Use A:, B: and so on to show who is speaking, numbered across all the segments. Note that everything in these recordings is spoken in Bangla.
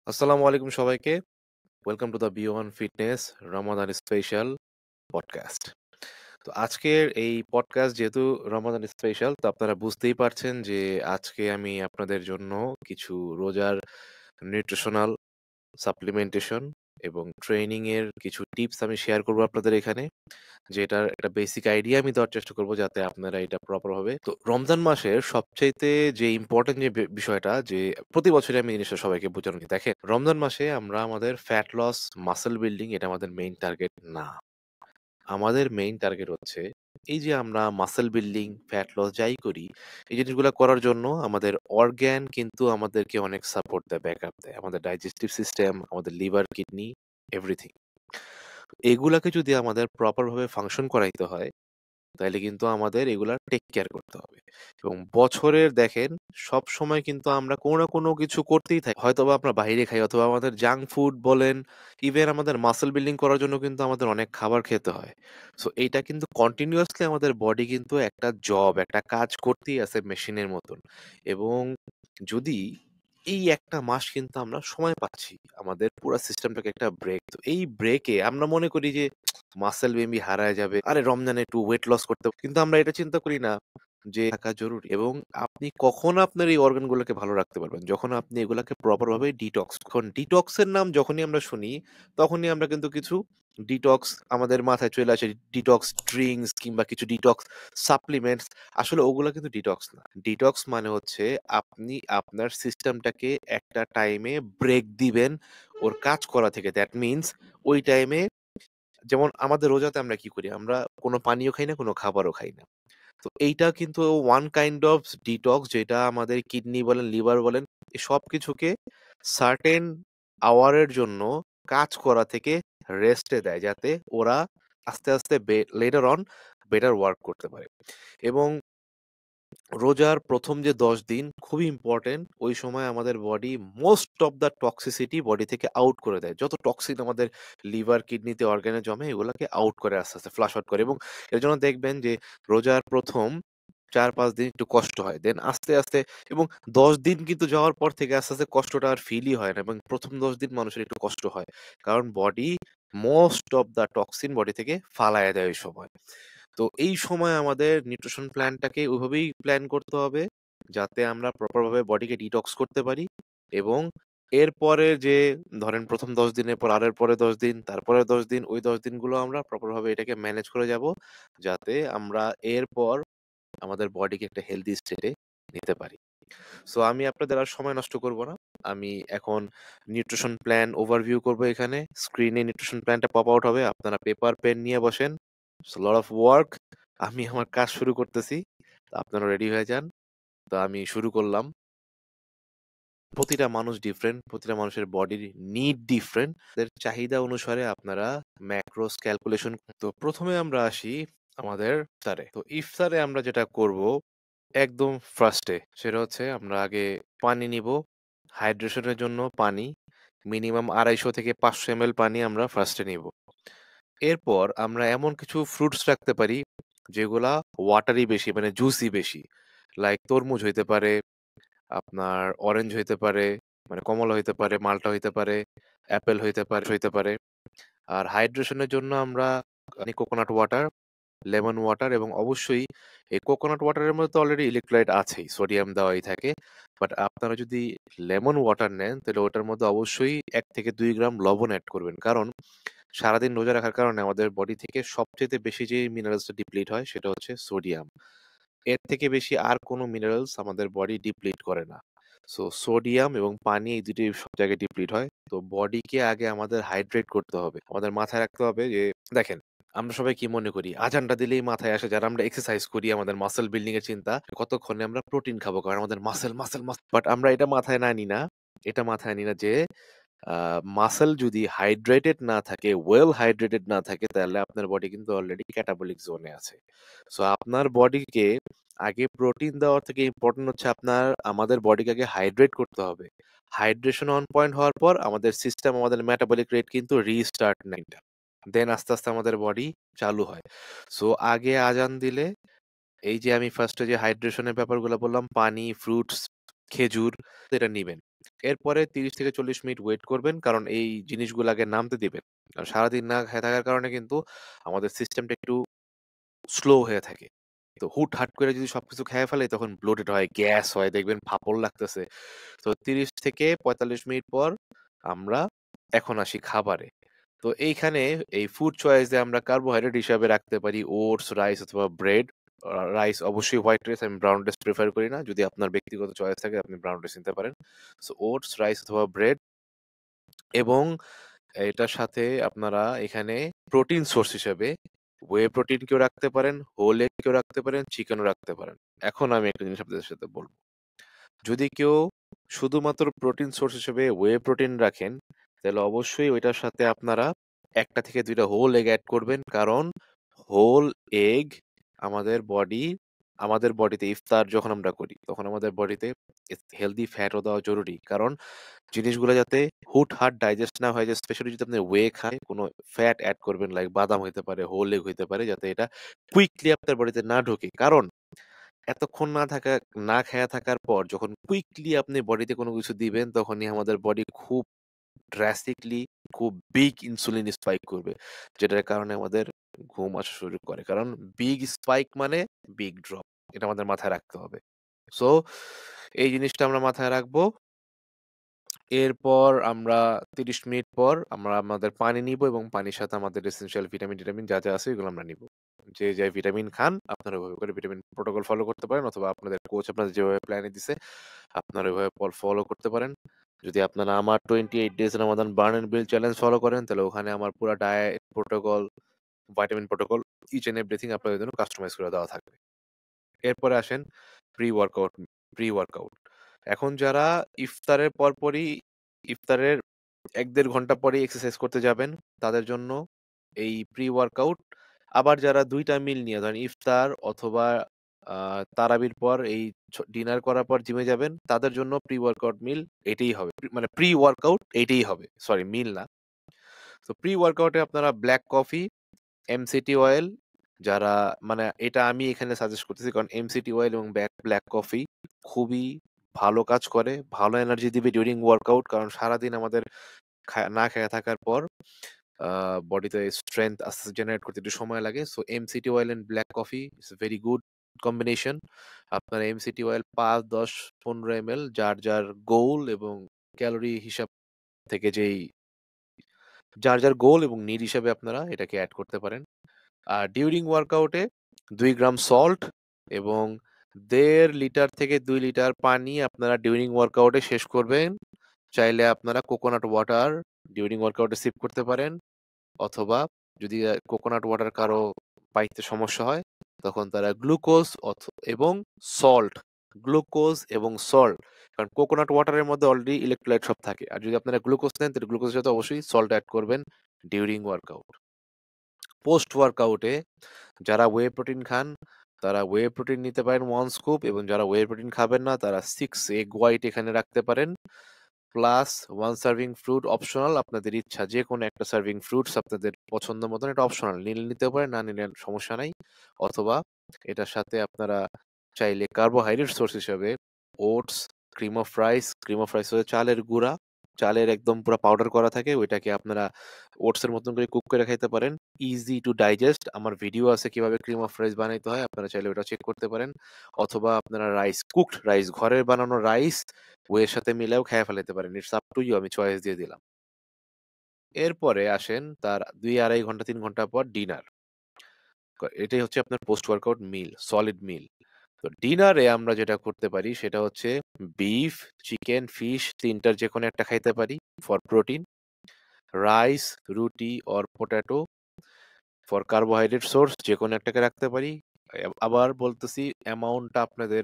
A: আসসালামু আলাইকুম সবাইকে। Welcome to the beyond fitness Ramadan special podcast. তো আজকের এই পডকাস্ট যেহেতু রমাদান স্পেশাল, তো আপনারা বুঝতেই পারছেন যে আজকে আমি আপনাদের জন্য কিছু রোজার নিউট্রিশনাল সাপ্লিমেন্টেশন এবং ট্রেনিং এর কিছু টিপস আমি শেয়ার করব আপনাদের এখানে। যেটার একটা বেসিক আইডিয়া আমি দেওয়ার চেষ্টা করব যাতে আপনারা এটা প্রপার হবে। তো রমজান মাসের সবচাইতে যে ইম্পর্টেন্ট যে বিষয়টা, যে প্রতি বছরই আমি জিনিসটা সবাইকে বোঝানো কি, দেখেন রমজান মাসে আমরা আমাদের ফ্যাট লস, মাসল বিল্ডিং এটা আমাদের মেইন টার্গেট না। আমাদের মেইন টার্গেট হচ্ছে এই যে আমরা মাসল বিল্ডিং, ফ্যাট লস যাই করি, এই জিনিসগুলো করার জন্য আমাদের অর্গ্যান কিন্তু আমাদেরকে অনেক সাপোর্ট দেয়, ব্যাকআপ দেয়। আমাদের ডাইজেস্টিভ সিস্টেম, আমাদের লিভার, কিডনি, এভরিথিং। এগুলাকে যদি আমাদের প্রপার ভাবে ফাংশন করাইতে হয়, তাইলে কিন্তু আমাদের এগুলা টেক কেয়ার করতে হবে। এবং বছরের দেখেন সব সময় কিন্তু আমরা কোনো না কোনো কিছু করতেই থাকি, হয়তোবা আমরা বাইরে খাই অথবা আমাদের জাঙ্ক ফুড বলেন, ইভেন আমাদের মাসল বিল্ডিং করার জন্য কিন্তু আমাদের অনেক খাবার খেতে হয়। সো এইটা কিন্তু কন্টিনিউয়াসলি আমাদের বডি কিন্তু একটা জব, একটা কাজ করতেই আছে মেশিনের মতন। এবং যদি এই একটা মাস কিন্তু আমরা সময় পাচ্ছি আমাদের পুরো সিস্টেমটাকে একটা ব্রেক, তো এই ব্রেকে আমরা মনে করি যে মাসেল মেবি হারায় যাবে, আরে রমজানে একটু ওয়েট লস করতে হবে। কিন্তু আমরা এটা চিন্তা করি না যে থাকা জরুরি। এবং আপনি কখন আপনার এই অর্গান গুলোকে ভালো রাখতে পারবেন, যখন আপনি এগুলাকে প্রপার ভাবে ডিটক্স। এখন ডিটক্সের নাম যখনই আমরা শুনি, তখনই আমরা কিন্তু কিছু ডিটক্স আমাদের মাথায় চলে আসে, ডিটক্স ড্রিঙ্কস কিংবা কিছু ডিটক্স সাপ্লিমেন্টস। আসলে ওগুলা কিন্তু ডিটক্স না। ডিটক্স মানে হচ্ছে আপনি আপনার সিস্টেমটাকে একটা টাইমে ব্রেক দিবেন ওর কাজ করা থেকে। দ্যাট মিনস ওই টাইমে, যেমন আমাদের রোজাতে আমরা কি করি, আমরা কোনো পানীয় খাই না, কোনো খাবারও খাই না। তো এইটা কিন্তু ওয়ান কাইন্ড অফ ডিটক্স, যেটা আমাদের কিডনি বলেন, লিভার বলেন, এই সব কিছুকে সার্টেন আওয়ারের জন্য কাজ করা থেকে রেস্টে দেয়, যাতে ওরা আস্তে আস্তে লেটার অন বেটার ওয়ার্ক করতে পারে। এবং রোজার প্রথম যে 10 দিন খুবই ইম্পর্টেন্ট। ওই সময় আমাদের body most of the toxicity body থেকে আউট করে দেয়। যত টক্সিন আমাদের লিভার, কিডনিতে, অর্গানে জমে, এগুলোকে আউট করে আস্তে আস্তে ফ্লাশ আউট করে। এবং এর জন্য দেখবেন যে রোজার প্রথম 4-5 দিন একটু কষ্ট হয়, দেন আস্তে আস্তে, এবং 10 দিন কিন্তু যাওয়ার পর থেকে আস্তে আস্তে কষ্টটা আর ফিলই হয় না। এবং প্রথম 10 দিন মানুষের একটু কষ্ট হয়, কারণ body most of the toxin body থেকে ফালায় দেয় ওই সময়। তো এই সময় আমাদের নিউট্রিশন প্ল্যানটাকে ওইভাবেই প্ল্যান করতে হবে যাতে আমরা প্রপার ভাবে বডিকে ডিটক্স করতে পারি। এবং এরপরে যে ধরেন প্রথম 10 দিনের পর আরের পরে 10 দিন, তারপরে 10 দিন, ওই 10 দিনগুলো আমরা প্রপার ভাবে এটাকে ম্যানেজ করে যাব, যাতে আমরা এরপর আমাদের বডিকে একটা হেলদি স্টেটে নিতে পারি। সো আমি আপনাদের আর সময় নষ্ট করব না। আমি এখন নিউট্রিশন প্ল্যান ওভারভিউ করব। এখানে স্ক্রিনে নিউট্রিশন প্ল্যানটা পপ আউট হবে, আপনারা পেপার পেন নিয়ে বসেন। Lot of work. আমি আমার কাজ শুরু করতেছি, তো আপনারা রেডি হয়ে যান। তো আমি শুরু করলাম। প্রতিটা মানুষ ডিফারেন্ট, প্রতিটা মানুষের বডির নিড ডিফারেন্ট, এর চাহিদা অনুসারে আপনারা ম্যাক্রোস ক্যালকুলেশন। তো প্রথমে আমরা আসি আমাদের ইফতারে। তো ইফতারে আমরা যেটা করব একদম ফার্স্টে, সেটা হচ্ছে আমরা আগে পানি নিব। হাইড্রেশনের জন্য পানি মিনিমাম 250 থেকে 500 ml পানি আমরা ফার্স্টে নিব। এরপর আমরা এমন কিছু ফ্রুটস রাখতে পারি যেগুলা ওয়াটারি বেশি, মানে জুসি বেশি। লাইক তরমুজ হইতে পারে, আপনার অরেঞ্জ হইতে পারে, মানে কমলা হইতে পারে, মালটা হইতে পারে, অ্যাপেল হইতে পারে। আর হাইড্রেশনের জন্য আমরা কোকোনাট ওয়াটার, লেমন ওয়াটার, এবং অবশ্যই এই কোকোনাট ওয়াটারের মধ্যে তো অলরেডি ইলেকট্রোলাইট আছেই, সোডিয়াম দেওয়াই থাকে। বাট আপনারা যদি লেমন ওয়াটার নেন, তাহলে ওটার মধ্যে অবশ্যই 1 থেকে 2 গ্রাম লবণ অ্যাড করবেন। কারণ সারাদিন রোজা রাখার কারণে আমাদের বডি থেকে সবচেয়ে বেশি যে মিনারেলসটা ডিপ্লিট হয় সেটা হচ্ছে সোডিয়াম। এর থেকে বেশি আর কোনো মিনারেলস আমাদের বডি ডিপ্লিট করে না। সো সোডিয়াম এবং পানি, এই দুটোই সব জায়গায় ডিপ্লিট হয়। তো বডিকে আগে আমাদের হাইড্রেট করতে হবে। আমাদের মাথায় রাখতে হবে যে, দেখেন আমরা সবাই কি মনে করি, আজানটা দিলেই মাথায় আসে, যারা আমরা এক্সারসাইজ করি, আমাদের মাসল বিল্ডিং এর চিন্তা, কতক্ষণে আমরা প্রোটিন খাবো, কারণ আমাদের মাসেল মাসেল মাসেল। বাট আমরা এটা মাথায় না নিই না, এটা মাথায় নিই না যে মাসল যদি হাইড্রেটেড না থাকে, ওয়েল হাইড্রেটেড না থাকে, তাহলে আপনার বডি কিন্তু অলরেডি ক্যাটাবলিক জোনে আছে। সো আপনার বডিকে আগে প্রোটিন দেওয়ার থেকে ইম্পর্টেন্ট হচ্ছে আমাদের বডিকে আগে হাইড্রেট করতে হবে। হাইড্রেশন অন পয়েন্ট হওয়ার পর আমাদের সিস্টেম, আমাদের মেটাবলিক রেট কিন্তু রিস্টার্ট নেয়, দেন আস্তে আস্তে আমাদের বডি চালু হয়। সো আগে আজান দিলে, এই যে আমি ফার্স্টে যে হাইড্রেশনের ব্যাপারগুলো বললাম, পানি, ফ্রুটস, খেজুর এটা নিবেন। এরপরে ৩০ থেকে ৪০ মিনিট ওয়েট করবেন, কারণ এই জিনিসগুলো আগে নামতে দিবেন। কারণ সারাদিন না খেয়ে থাকার কারণে কিন্তু আমাদের সিস্টেমটা একটু স্লো হয়ে থাকে। তো হুটহাট করে যদি সবকিছু খেয়ে ফেলে তখন ব্লোটেড হয়, গ্যাস হয়, দেখবেন ফাঁপড় লাগতেছে। তো ৩০ থেকে ৪৫ মিনিট পর আমরা এখন আসি খাবারে। তো এইখানে এই ফুড চয়েসে আমরা কার্বোহাইড্রেট হিসাবে রাখতে পারি ওটস, রাইস অথবা ব্রেড। রাইস অবশ্যই হোয়াইট রাইস, আমি ব্রাউন রাইস প্রেফার করি না। যদি আপনার ব্যক্তিগত চয়েস থাকে আপনি ব্রাউন রাইস নিতে পারেন। সো ওটস, রাইস অথবা ব্রেড, এবং এটার সাথে আপনারা এখানে প্রোটিন সোর্স হিসেবে ওয়ে প্রোটিন কেউ রাখতে পারেন, হোল এগ কেউ রাখতে পারেন, চিকেনও রাখতে পারেন। এখন আমি একটা জিনিস আপনাদের সাথে বলবো, যদি কেউ শুধুমাত্র প্রোটিন সোর্স হিসেবে ওয়ে প্রোটিন রাখেন, তাহলে অবশ্যই ওইটার সাথে আপনারা ১টা থেকে ২টা হোল এগ অ্যাড করবেন। কারণ হোল এগ আমাদের বডিতে ইফতার যখন আমরা করি তখন আমাদের বডিতে হেলদি ফ্যাটও দেওয়া জরুরি। কারণ জিনিসগুলো যাতে হুটহাট ডাইজেস্ট না হয়ে যায়, স্পেশালি যদি আপনি ওয়ে খান, কোনো ফ্যাট অ্যাড করবেন, লাইক বাদাম হইতে পারে, হোল এগ হইতে পারে, যাতে এটা কুইকলি আপনার বডিতে না ঢোকে। কারণ এতক্ষণ না খেয়ে থাকার পর যখন কুইকলি আপনি বডিতে কোনো কিছু দিবেন, তখনই আমাদের বডি খুব ড্রাস্টিকলি খুব বিগ ইনসুলিন স্পাইক করবে, যেটার কারণে আমাদের ঘুম আসা শুরু করে। কারণ বিগ স্পাইক মানে বিগ ড্রপ, এটা আমাদের মাথায় রাখতে হবে। সো এই জিনিসটা আমরা মাথায় রাখবো। এরপর আমরা ৩০ মিনিট পর আমরা আমাদের পানি নিব, এবং পানির সাথে আমাদের এসেনশিয়াল ভিটামিন যা যা আছে এগুলো আমরা নিব। যে ভিটামিন খান আপনারা ওইভাবে করে ভিটামিন প্রোটোকল ফলো করতে পারেন, অথবা আপনাদের কোচ আপনাদের যেভাবে প্ল্যানে দিছে আপনারা ওইভাবে ফলো করতে পারেন। যদি আপনারা আমার 28 days Ramadan burn and build challenge follow করেন, তাহলে ওখানে আমার পুরো diet protocol, vitamin protocol, each and everything আপনাদের জন্য কাস্টমাইজ করে দেওয়া থাকবে। এরপরে আসেন প্রি ওয়ার্কআউট প্রি ওয়ার্কআউট। এখন যারা ইফতারের পরপরই ইফতারের ১-১.৫ ঘন্টা পরেই এক্সারসাইজ করতে যাবেন, তাদের জন্য এই প্রি ওয়ার্কআউট। আবার যারা ২ টা মিল নিয়ে, ধরেন ইফতার অথবা তারাবির পর এই ডিনার করার পর জিমে যাবেন, তাদের জন্য প্রি ওয়ার্কআউট মিল এটাই হবে। মানে প্রি ওয়ার্কআউট এইটাই হবে। সরি, মিল না। তো প্রি ওয়ার্কআউটে আপনারা ব্লাক কফি, এমসিটি অয়েল, যারা মানে এটা আমি এখানে সাজেস্ট করতেছি, কারণ এমসিটি অয়েল এবং ব্ল্যাক কফি খুবই ভালো কাজ করে, ভালো এনার্জি দিবে ডিউরিং ওয়ার্কআউট। কারণ সারাদিন আমাদের না খেয়ে থাকার পর বডিতে স্ট্রেংথ আস্তে আস্তে জেনারেট করতে একটু সময় লাগে। So MCT oil and black coffee is very good combination. আপনার এমসিটি অয়েল ৫, ১০, ১৫ ml যার গোল এবং ক্যালোরি হিসাব থেকে যার গোল এবং নিড হিসাবে আপনারা এটাকে অ্যাড করতে পারেন। আর ডিউরিং ওয়ার্কআউটে ২ গ্রাম সল্ট এবং ১.৫ লিটার থেকে ২ লিটার পানি আপনারা ডিউরিং ওয়ার্কআউটে শেষ করবেন। চাইলে আপনারা কোকোনাট ওয়াটার ডিউরিং ওয়ার্কআউটে সিপ করতে পারেন, অথবা যদি কোকোনাট ওয়াটার কারো পাইতে সমস্যা হয়, তখন তারা এবং সল্ট গ্লুকোজ এবং সল্ট, কারণ কোকোনাট ওয়াটারের মধ্যে অলরেডি ইলেকট্রোলাইট সব থাকে। আর যদি আপনারা গ্লুকোজ নেন, তাহলে গ্লুকোজের সাথে অবশ্যই সল্ট অ্যাড করবেন ডিউরিং ওয়ার্কআউট। পোস্ট ওয়ার্কআউটে যারা ওয়ে প্রোটিন খান, তারা ওয়ে প্রোটিন নিতে পারেন 1 স্কুপ, এবং যারা ওয়ে প্রোটিন খাবেন না, তারা 6 এগ হোয়াইট এখানে রাখতে পারেন। প্লাস 1 সার্ভিং ফ্রুট অপশনাল, আপনাদের ইচ্ছা যে কোনো একটা সার্ভিং ফ্রুটস আপনাদের পছন্দ মতন, এটা অপশনাল, নিলে নিতে পারেন, না নিলে সমস্যা নাই। অথবা এটার সাথে আপনারা চাইলে কার্বোহাইড্রেট সোর্স হিসেবে ওটস, ক্রিম অফ রাইস হচ্ছে চালের গুঁড়া, চালের একদম পুরো পাউডার করা থাকে, ওইটাকে আপনারা ওটসের মতন করে কুক করে খাইতে পারেন। ইজি টু ডাইজেস্ট, আমার ভিডিও আছে কিভাবে ক্রিম অফ রাইস বানাইতে হয়, আপনারা চাইলে ওটা চেক করতে পারেন। অথবা আপনারা কুকড রাইস, ঘরের বানানো রাইস ওয়ের সাথে মিলাও খেয়ে ফেলাতে পারেন। ইটস আপ টু ইউ, আমি চয়েস দিয়ে দিলাম। এরপরে আসেন তার ২-২.৫ ঘন্টা ৩ ঘন্টা পর ডিনার। এটাই হচ্ছে আপনার পোস্ট ওয়ার্কআউট মিল, সলিড মিল। তো ডিনারে আমরা যেটা করতে পারি সেটা হচ্ছে বিফ, চিকেন, ফিশ ৩ টার যেকোনো একটা খাইতে পারি ফর প্রোটিন, রাইস, রুটি or potato for carbohydrate source, যেকোনো একটাকে রাখতে পারি। আবার বলতেছি, অ্যামাউন্টটা আপনাদের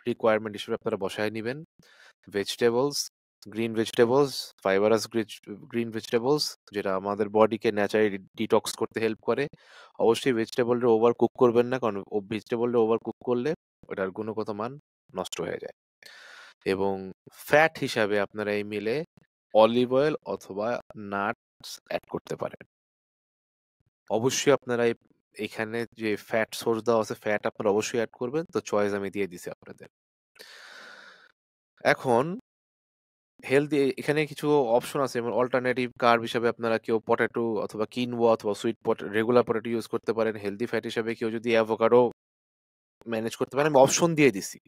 A: রিকোয়ারমেন্ট হিসেবে আপনারা বসায় নিবেন। Vegetables, green vegetables, fibrous green vegetables, যেটা আমাদের বডিকে ন্যাচারালি ডিটক্স করতে হেল্প করে। অবশ্যই ভেজিটেবলটা ওভার কুক করবেন না, কারণ ভেজিটেবলটা ওভার কুক করলে ওটার গুণগত মান নষ্ট হয়ে যায়। এবং ফ্যাট হিসাবে আপনারা এই মিলে অলিভ অয়েল অথবা নাটস অ্যাড করতে পারেন। অবশ্যই আপনারা এখানে যে ফ্যাট সোর্স দেওয়া আছে, ফ্যাট আপনারা অবশ্যই অ্যাড করবেন। তো চয়েস আমি দিয়ে দিছি আপনাদের। এখন হেলথি এখানে কিছু অপশন আছে, যেমন অল্টারনেটিভ কার্ব হিসাবে আপনারা কেউ পটেটো অথবা কিনওয়া অথবা রেগুলার পটেটো ইউজ করতে পারেন। হেলথি ফ্যাট হিসাবে কেউ যদি অ্যাভোকাডো ম্যানেজ করতে পারেন, আমি অপশন দিয়ে দিছি।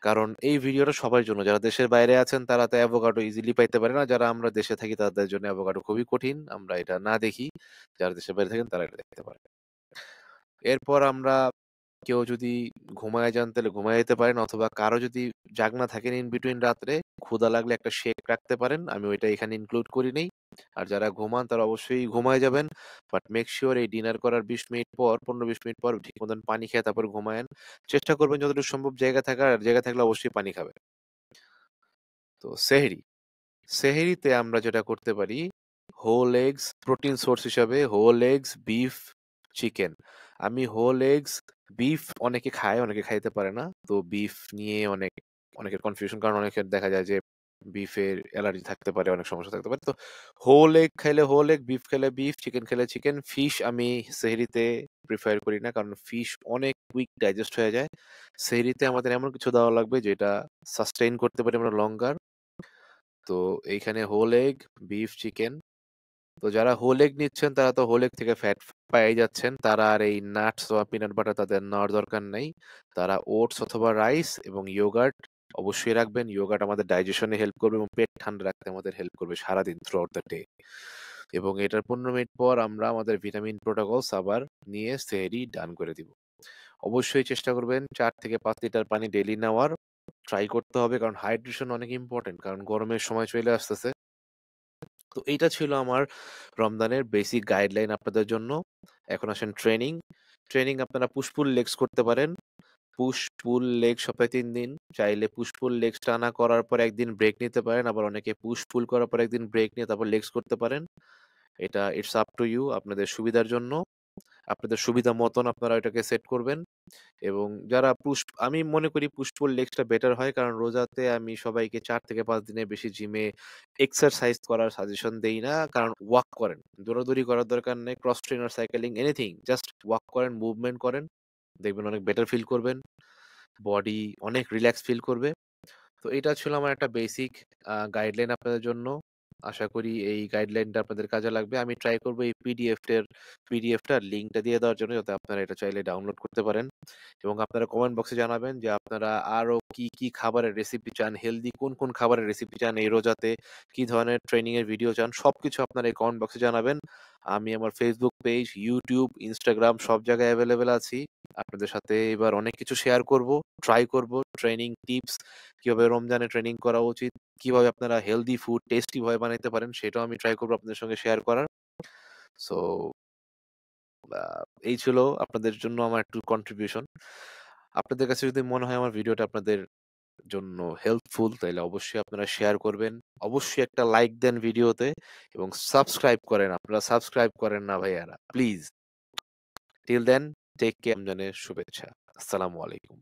A: কারণ এই ভিডিওটা সবার জন্য। যারা দেশের বাইরে আছেন তারা তো অ্যাভোকাডো ইজিলি পাইতে পারে না। যারা আমরা দেশে থাকি তাদের জন্য অ্যাভোকাডো খুবই কঠিন। আমরা এটা না দেখি। যারা দেশের বাইরে থাকেন তারা এটা দেখতে পারে। এরপর আমরা কেউ যদি ঘুমায়ে যান তাহলে ঘুমায়ে যেতে পারেন, অথবা কারো যদি জাগনা থাকেন ইন বিটুইন রাত্রে, ক্ষুধা লাগলে একটা শেক রাখতে পারেন। আমি ওইটা এখানে ইনক্লুড করি নাই। আর যারা ঘুমান তারা অবশ্যই ঘুমায়ে যাবেন। বাট মেক সিওর এই ডিনার করার ২০ মিনিট পর ১৫-২০ মিনিট পর ঠিক মতন পানি খেয়ে তারপর ঘুমায়েন। চেষ্টা করবেন যতটুকু সম্ভব জায়গা থাকার, আর জায়গা থাকলে অবশ্যই পানি খাবেন। তো সেহরি। সেহরিতে আমরা যেটা করতে পারি, হোল এগস প্রোটিন সোর্স হিসাবে হোল এগস, বিফ, চিকেন। আমি হোল এগস, বিফ অনেকে খায়, অনেকে খাইতে পারে না। তো বিফ নিয়ে অনেকের কনফিউশন, কারণ অনেকের দেখা যায় যে বিফের অ্যালার্জি থাকতে পারে, অনেক সমস্যা থাকতে পারে। তো হোল এগ খাইলে হোল এগ, বিফ খেলে বিফ, চিকেন খেলে চিকেন। ফিশ আমি সেহরিতে প্রিফার করি না, কারণ ফিশ অনেক কুইক ডাইজেস্ট হয়ে যায়। সেহরিতে আমাদের এমন কিছু দেওয়া লাগবে যেটা সাস্টেইন করতে পারি আমরা লঙ্গার। তো এইখানে হোল এগ, বিফ, চিকেন। তো যারা হোল এগ নিচ্ছেন তারা তো হোল এগ থেকে ফ্যাট পেয়ে যাচ্ছেন, তারা আর এই নাটস বা পিনাট বাটার তাদের নেওয়ার দরকার নেই। তারা ওটস অথবা রাইস এবং ইয়োগার্ট অবশ্যই রাখবেন। ইয়োগার্ট আমাদের ডাইজেশনে হেল্প করবে এবং পেট ঠান্ডা রাখতে আমাদের হেল্প করবে সারাদিন থ্রু আউট দ্য ডে। এবং এটার ১৫ মিনিট পর আমরা আমাদের ভিটামিন প্রোটোকলস আবার নিয়ে সেহরি ডান করে দিব। অবশ্যই চেষ্টা করবেন ৪ থেকে ৫ লিটার পানি ডেইলি নেওয়ার। ট্রাই করতে হবে, কারণ হাইড্রেশন অনেক ইম্পর্টেন্ট, কারণ গরমের সময় চলে আসতেছে। তো এইটা ছিল আমার রমজানের বেসিক গাইডলাইন আপনাদের জন্য। এখন আসেন ট্রেনিং। ট্রেনিং আপনারা পুশ পুল লেগস করতে পারেন। পুশ পুল লেগ সপ্তাহে ৩ দিন। চাইলে পুশ পুল লেগস টানা করার পর একদিন ব্রেক নিতে পারেন। আবার অনেকে পুশ পুল করার পর একদিন ব্রেক নিয়ে তারপর লেগস করতে পারেন। এটা ইটস আপ টু ইউ, আপনাদের সুবিধার জন্য। আপনাদের সুবিধা মতন আপনারা এটাকে সেট করবেন। এবং যারা আমি মনে করি পুশ পুল লেগসটা বেটার হয়, কারণ রোজাতে আমি সবাইকে ৪ থেকে ৫ দিনের বেশি জিমে এক্সারসাইজ করার সাজেশন দেই না। কারণ ওয়াক করেন, দৌড়াদৌড়ি করার দরকার নেই, cross trainer, cycling, anything, just walk করেন, মুভমেন্ট করেন, দেখবেন অনেক বেটার ফিল করবেন, বডি অনেক রিল্যাক্স ফিল করবে। তো এটা ছিল আমার একটা বেসিক গাইডলাইন আপনাদের জন্য। আশা করি এই গাইডলাইনটা আপনাদের কাজে লাগবে। আমি ট্রাই করব এই পিডিএফটার লিঙ্কটা দিয়ে দেওয়ার জন্য, যাতে আপনারা এটা চাইলে ডাউনলোড করতে পারেন। এবং আপনারা কমেন্ট বক্সে জানাবেন যে আপনারা আরো কি কি খাবারের রেসিপি চান, হেলদি কোন কোন খাবারের রেসিপি চান এই রোজাতে, কি ধরনের ট্রেনিং এর ভিডিও চান, সবকিছু আপনারা এই কমেন্ট বক্সে জানাবেন। আমি আমার ফেসবুক পেজ, ইউটিউব, ইনস্টাগ্রাম সব জায়গায় অ্যাভেলেবেল আছি। আপনাদের সাথে এবার অনেক কিছু শেয়ার করব, ট্রাই করব ট্রেনিং টিপস, কিভাবে রমজানে ট্রেনিং করা উচিত, কিভাবে আপনারা হেলদি ফুড টেস্টি ভাবে বানাইতে পারেন, সেটাও আমি ট্রাই করবো আপনাদের সঙ্গে শেয়ার করার। সো এই ছিল আপনাদের জন্য আমার একটু কন্ট্রিবিউশন। আপনাদের কাছে যদি মনে হয় আমার ভিডিওটা আপনাদের জন্য হেল্পফুল, তাহলে অবশ্যই আপনারা শেয়ার করবেন। অবশ্যই একটা লাইক দেন ভিডিওতে এবং সাবস্ক্রাইব করেন। আপনারা সাবস্ক্রাইব করেন না ভাইয়ারা, please. Till then, take care, রমজানের শুভেচ্ছা। আসসালামু আলাইকুম।